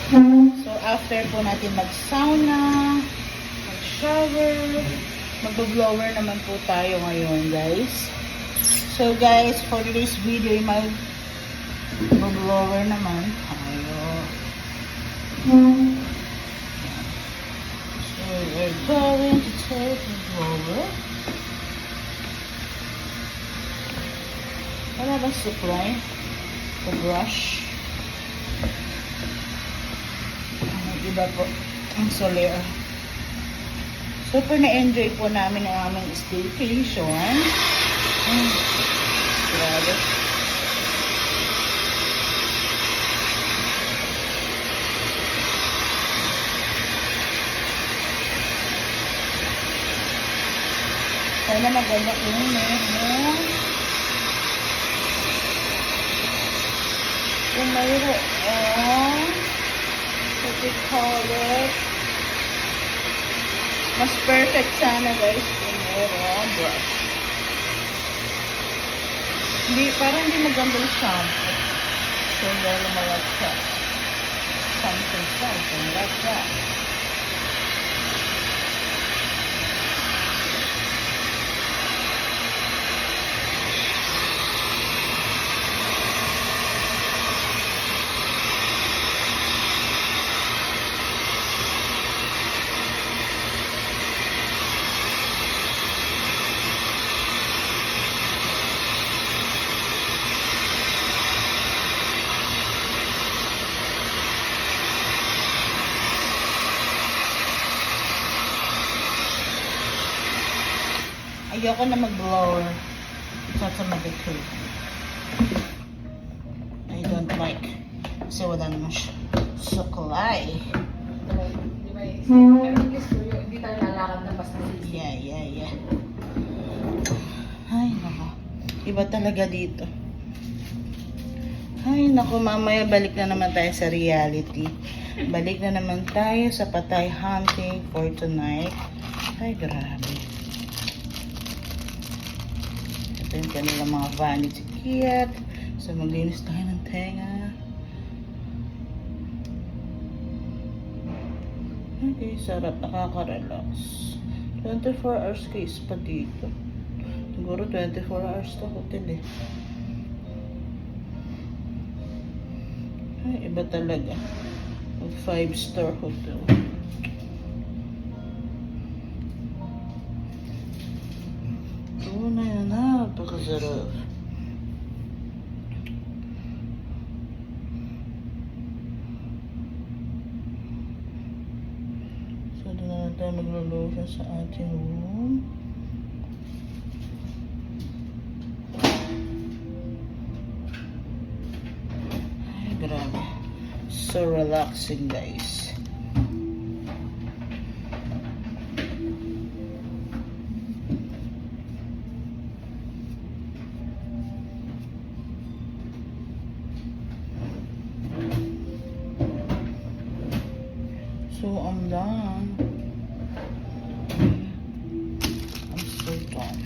So, after po natin mag-sauna, mag-shower, mag-blower naman po tayo ngayon, guys. So, guys, for today's video, mag-blower naman tayo. So, we're going to take the blower. Wala ba supply? The brush. Iba po ang Solaire. Super na-enjoy po namin ang aming staycation. Grabe. Sana maganda kung mayroon what we call it, mas perfect sana, guys, kung mayroon brush. Parang hindi maganda yung shampoo. So, meron mga something like that. Ayoko na mag-blower. Sa mag-cool. I don't like. Kasi wala naman siya suklay. Di ba? Everything is for you. Hindi tayo lalakad na basta sisi. Yeah. Ay, nako. Iba talaga dito. Ay, nako, mamaya balik na naman tayo sa reality. Balik na naman tayo sa patay hunting for tonight. Ay, grabe. Ito yung kanilang mga vanity kit. So, maglinis tayo ng tenga. Okay, sarap. Nakaka-relax. 24 hours case pa dito. Siguro 24 hours to hotel eh. Ay, iba talaga. 5-star hotel. Tunay na napakasarap. So, doon na tayo magluluto sa ating room. Ay, grabe. So relaxing, guys. So, I'm done. I'm so done.